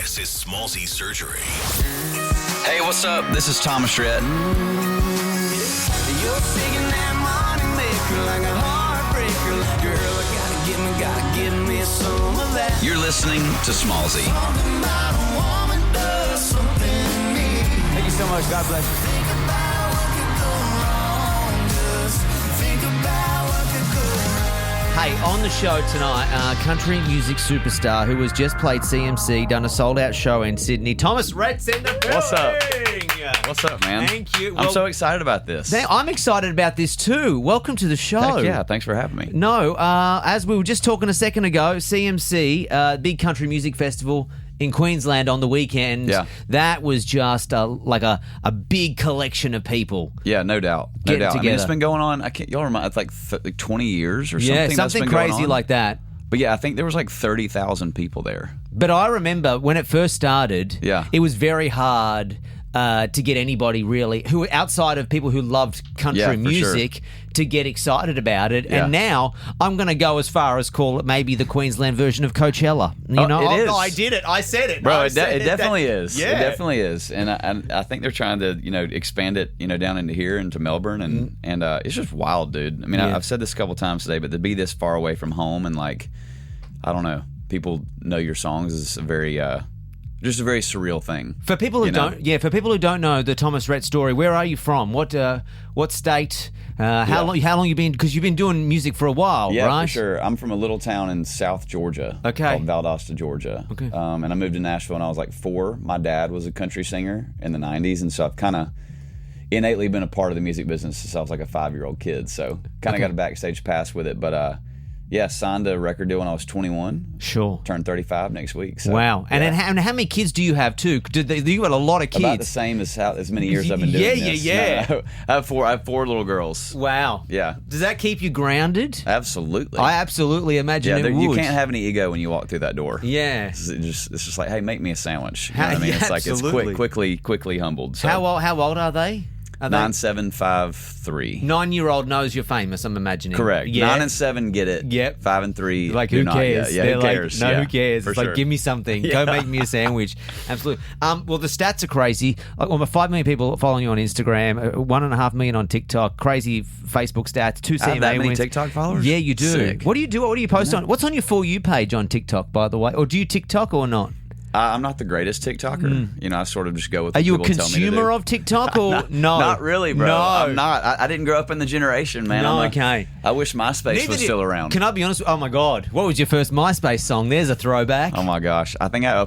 This is Smallzy Surgery. Hey, what's up? This is Thomas Rhett. You're singing that money maker like a heartbreaker. Girl, gotta give me some of that. You're listening to Smallzy. Something about a woman does something to me. Thank you so much. God bless you. Think about what could go wrong. Just think about what could go right. Hey, on the show tonight, country music superstar who has just played CMC, done a sold-out show in Sydney. Thomas Rhett's in the building. What's up? What's up, man? Thank you. I'm so excited about this. I'm excited about this too. Welcome to the show. Heck yeah, thanks for having me. No, as we were just talking a second ago, CMC, big country music festival in Queensland on the weekend. Yeah. That was just like a big collection of people. Yeah, no doubt. No Getting doubt. I mean, together. it's been going on, y'all remember, it's like 20 years or something. Yeah, that's something been going crazy on. like that. But yeah, I think there was like 30,000 people there. But I remember when it first started, Yeah. it was very hard to get anybody really, who outside of people who loved country Yeah, for music, to get excited about it. Yeah. And now I'm going to go as far as call it maybe the Queensland version of Coachella. You know, it is. I did it. I said it, Bro, I it said definitely is. Yeah. It definitely is. And I think they're trying to, expand it, down into here, into Melbourne. And it's just wild, dude. I mean, Yeah. I've said this a couple times today, but to be this far away from home and I don't know, people know your songs is just a very surreal thing. For people who for people who don't know the Thomas Rhett story, where are you from? What state? How long you been? Because you've been doing music for a while, Yeah, right? for sure. I'm from a little town in South Georgia called Valdosta, Georgia. Okay. And I moved to Nashville when I was like 4. My dad was a country singer in the 90s, and so I've kind of innately been a part of the music business since I was like a 5-year-old kid. So kind of got a backstage pass with it. But signed a record deal when I was 21. Sure. Turned 35 next week. So, Wow. And yeah. then how many kids do you have too? You got a lot of kids. About the same as many years I've been doing this. Yeah. No, I have 4 little girls. Wow. Yeah. Does that keep you grounded? Absolutely. I absolutely imagine it would. You can't have any ego when you walk through that door. Yeah. It's just like, hey, make me a sandwich. You know what I mean? Yeah, It's like absolutely. it's quickly humbled. So. How old are they? 9, 7, 5, 3. 9-year-old knows you're famous, I'm imagining. Correct. Yeah. 9 and 7 get it. Yep. 5 and 3 Like, do who not cares? yet. Yeah, They're who like, cares? no, Yeah, who cares? for It's sure. like, give me something. Go make me a sandwich. Absolutely. Well, the stats are crazy. Like, 5 million people following you on Instagram, 1.5 million on TikTok, crazy Facebook stats, 2 CMA I have that many wins. TikTok followers? Yeah, you do. Sick. What do you do? What do you post on? What's on your For You page on TikTok, by the way? Or do you TikTok or not? I'm not the greatest TikToker. I sort of just go with Are what you a people tell me to consumer do. of TikTok or no? Not really, bro. No. I'm not. I didn't grow up in the generation, man. No, I'm okay. I wish MySpace Neither was did- still around. Can I be honest? Oh my God. What was your first MySpace song? There's a throwback. Oh my gosh. I think I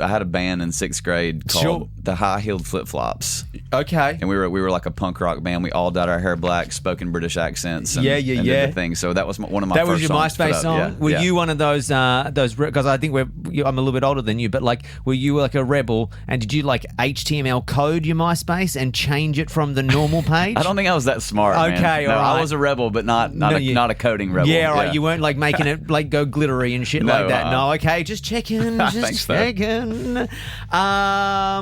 had a band in 6th grade called Sure. the High Heeled Flip Flops. Okay. And we were like a punk rock band. We all dyed our hair black, spoke in British accents. And, Yeah. and did the thing. So that was one of my That first was your songs put MySpace up. song? Yeah, Were yeah. you one of those, because I think I'm a little bit older than you, but like, were you like a rebel and did you like HTML code your MySpace and change it from the normal page? I don't think I was that smart, man. Okay, No, all right. I was a rebel, but not No, a coding rebel. Yeah, right. You weren't like making it like go glittery and shit No, like that. No, okay. Just checking. Just Thanks, though. checking. I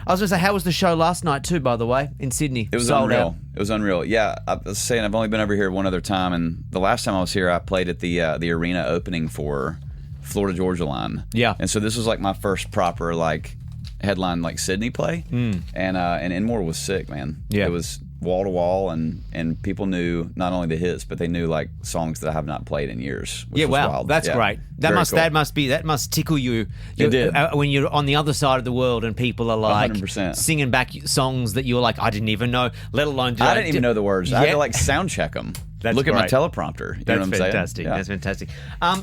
was going to say, how was the show last night too, by the way, in Sydney? It was Sold unreal. out. It was unreal. Yeah, I was saying I've only been over here one other time, and the last time I was here, I played at the arena opening for Florida Georgia Line. Yeah. And so this was like my first proper headline Sydney play, and Enmore was sick, man. Yeah. It was wall to wall, and people knew not only the hits, but they knew songs that I have not played in years. Which was wow, wild. that's Yeah. great. Very cool. That must tickle you. It did. When you're on the other side of the world and people are like 100%. singing back songs that you're like, I didn't even know, let alone I didn't even know the words. I Yeah. had to sound check them. That's Look at my great. teleprompter. You That's know what I'm fantastic. saying? Yeah. That's fantastic.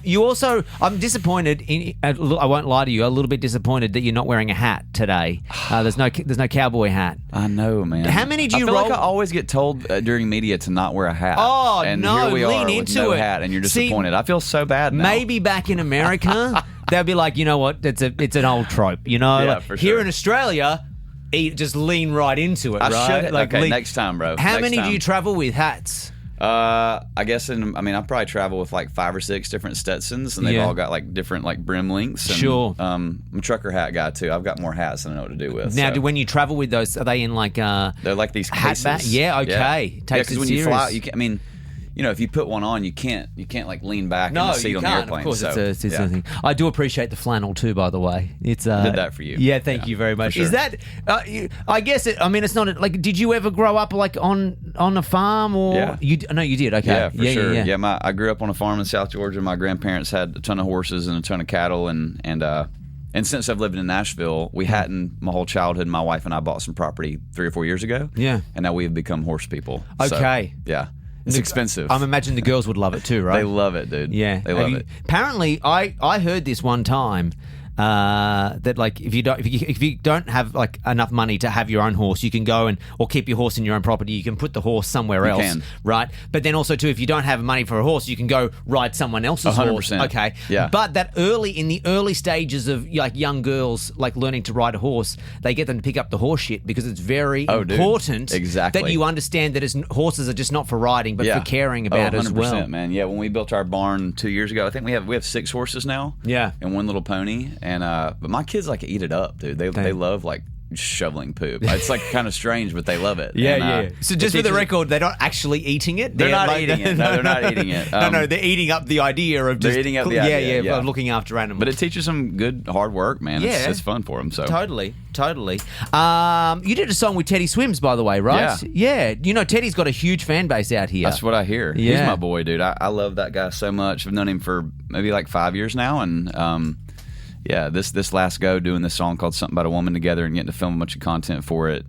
You also, I'm disappointed. I won't lie to you. A little bit disappointed that you're not wearing a hat today. There's no cowboy hat. I know, man. How many do you I feel roll? like I always get told during media to not wear a hat. Oh, and no, here we lean are with into no it. hat, and you're See, disappointed. I feel so bad now. Maybe back in America, they'll be like, you know what? It's an old trope. You know, Yeah, Like, for here sure. in Australia, just lean right into it. I right? should. Okay, next time, bro. How Next many time. do you travel with hats? I guess I probably travel with 5 or 6 different Stetsons, and they've Yeah. all got different brim lengths. And, Sure. I'm a trucker hat guy too. I've got more hats than I know what to do with. Now, so. when you travel with those, are they in They're like these hat cases. bag? Yeah, okay. Yeah, Takes because it when you fly, serious. if you put one on, you can't like lean back in the seat on the airplane. Of course, so, it's a thing. I do appreciate the flannel too, by the way. It's I did that for you. Yeah, thank you very much. Sure. Is that? I guess it's not like. Did you ever grow up like on a farm or? Yeah. No, you did. Okay. Yeah, for sure. Yeah. I grew up on a farm in South Georgia. My grandparents had a ton of horses and a ton of cattle, and since I've lived in Nashville, we hadn't my whole childhood. My wife and I bought some property 3 or 4 years ago. Yeah. And now we have become horse people. Okay. So, yeah. It's expensive. I'm imagining the girls would love it too, right? They love it, dude. Yeah. They love it. Apparently, I heard this one time. That like if you don't have like enough money to have your own horse, you can go or keep your horse in your own property. You can put the horse somewhere else, right? But then also too, if you don't have money for a horse, you can go ride someone else's 100%. horse. Okay, yeah. But in the early stages of like young girls like learning to ride a horse, they get them to pick up the horse shit because it's very important that you understand that horses are just not for riding but for caring about as well. Man. Yeah, when we built our barn 2 years ago, I think we have 6 horses now. Yeah, and 1 little pony. And but my kids like eat it up, dude. They love like shoveling poop. It's like kind of strange, but they love it. Yeah. So just for the record, they're not actually eating it. They're not eating it. No, they're not eating it. No, they're eating up the idea of just they're eating up the idea, of looking after animals. But it teaches them good hard work, man. Yeah. It's fun for them. So totally. You did a song with Teddy Swims, by the way, right? Yeah. You know, Teddy's got a huge fan base out here. That's what I hear. Yeah. He's my boy, dude. I love that guy so much. I've known him for maybe like 5 years now, and yeah, this last go doing this song called Something About a Woman together and getting to film a bunch of content for it.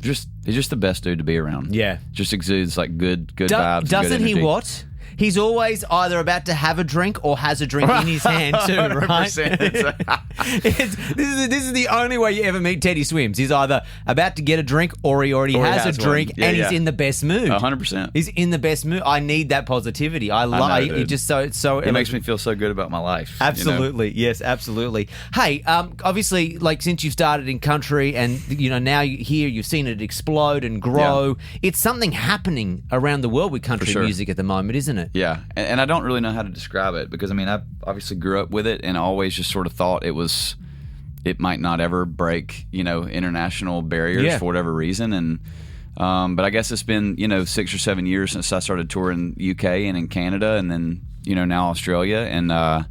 He's just the best dude to be around. Yeah. Just exudes like good vibes. Doesn't and good he what? He's always either about to have a drink or has a drink in his hand too, right? This is the only way you ever meet Teddy Swims. He's either about to get a drink or he already has a drink and he's in the best mood. 100%. He's in the best mood. I need that positivity. I love it. It just it makes me feel so good about my life. Absolutely. You know? Yes, absolutely. Hey, obviously, like since you've started in country and now you've seen it explode and grow. Yeah. It's something happening around the world with country music at the moment, isn't it? Yeah, and I don't really know how to describe it because I obviously grew up with it and always just sort of thought it might not ever break international barriers for whatever reason, and but I guess it's been 6 or 7 years since I started touring UK and in Canada and then now Australia, and I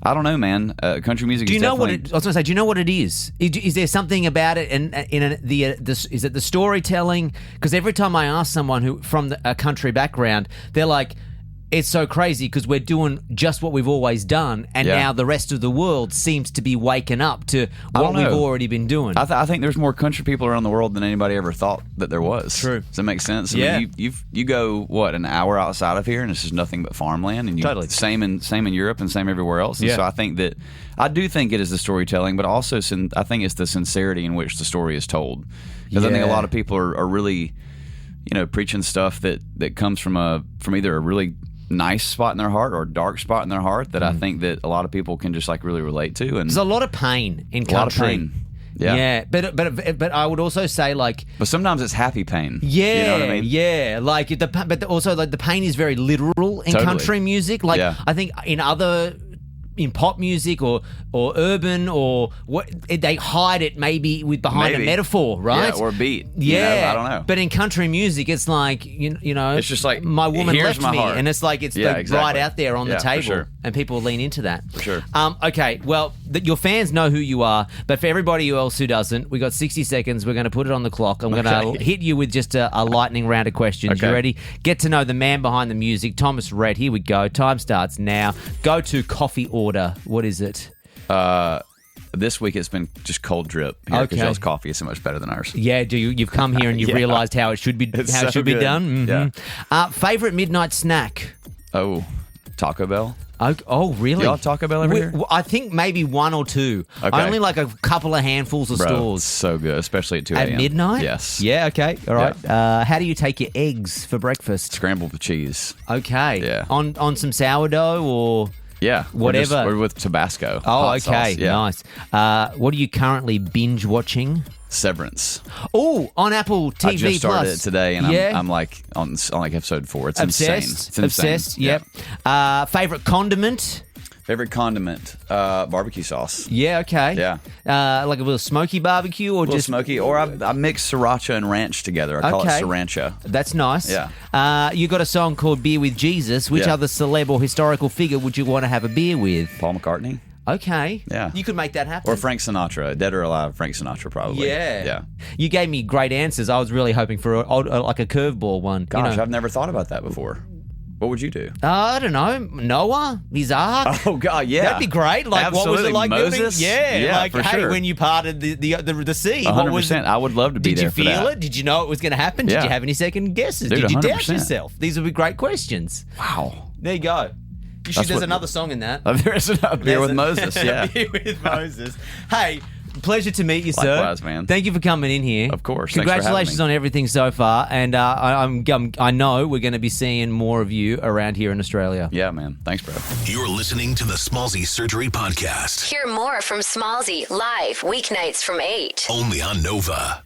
don't know, man. Country music. Do you know what it? I was going to say. Do you know what it is? Is there something about it? And is it the storytelling? Because every time I ask someone who from a country background, they're like, it's so crazy because we're doing just what we've always done, and now the rest of the world seems to be waking up to what we've already been doing. I think there's more country people around the world than anybody ever thought that there was. True. Does that make sense? Yeah. I mean, you go an hour outside of here, and it's just nothing but farmland, and same in Europe and same everywhere else. And so I do think it is the storytelling, but also I think it's the sincerity in which the story is told. Because I think a lot of people are really, preaching stuff that comes from either a really nice spot in their heart or a dark spot in their heart that I think that a lot of people can just like really relate to. And there's a lot of pain in country. A lot of pain. Yeah. But I would also say like. But sometimes it's happy pain. Yeah. You know what I mean? Yeah. Like but also like the pain is very literal in country music. Like I think in pop music or urban or what they hide it maybe behind a metaphor, right? Yeah, or a beat. Yeah, I don't know. But in country music, it's like it's just like my woman left me, heart. and it's like it's right out there on the table, and people lean into that. For sure. Okay, well, your fans know who you are, but for everybody else who doesn't, we got 60 seconds. We're going to put it on the clock. I'm going to hit you with just a lightning round of questions. Okay. You ready? Get to know the man behind the music, Thomas Rhett. Here we go. Time starts now. Go to coffee order. What is it? This week it's been just cold drip here because y'all's coffee is so much better than ours. Yeah, you've come here and you've realised how it should be be done. Mm-hmm. Yeah. Favorite midnight snack? Oh, Taco Bell. Oh, really? Y'all have Taco Bell over here? I think maybe 1 or 2. Okay. Only like a couple of handfuls of stores. So good, especially at 2 a.m. At midnight? Yes. Yeah, okay. All right. Yeah. How do you take your eggs for breakfast? Scrambled with cheese. Okay. Yeah. On some sourdough or... Yeah, whatever. Or with Tabasco. Oh, okay, sauce. Yeah. Nice. What are you currently binge watching? Severance. Oh, on Apple TV+. I just started it today, and I'm like on like episode 4. It's obsessed. insane. It's insane. Obsessed. Yep. Favorite condiment? Favorite condiment? Barbecue sauce. Yeah, okay. Yeah. Like a little smoky barbecue or A little just smoky. Or I mix sriracha and ranch together. I call it Okay. sriracha. That's nice. Yeah. You got a song called Beer with Jesus. Which Yeah. other celeb or historical figure would you want to have a beer with? Paul McCartney. Okay. Yeah. You could make that happen. Or Frank Sinatra. Dead or alive, Frank Sinatra probably. Yeah. Yeah. You gave me great answers. I was really hoping for like a curveball one. Gosh, you know? I've never thought about that before. What would you do? I don't know. Noah? His ark? Oh, God, yeah. That'd be great. Like, what was Absolutely. it like building? Moses? Yeah, Yeah, like, for hey, sure. when you parted the sea, 100%. what was I would love to be Did there you for feel that. it? Did you know it was going to happen? Did Yeah. you have any second guesses? Dude, Did you doubt 100%. yourself? These would be great questions. Wow. There you go. You should, That's there's what- another song in that. There's a beer with Moses, yeah. Beer with Moses. Hey, pleasure to meet you, sir. Likewise, man. Thank you for coming in here. Of course. Thanks for having Congratulations me. on everything so far, and I know we're going to be seeing more of you around here in Australia. Yeah, man. Thanks, bro. You're listening to the Smallzy Surgery Podcast, Hear more from Smallzy live weeknights from 8. only on Nova.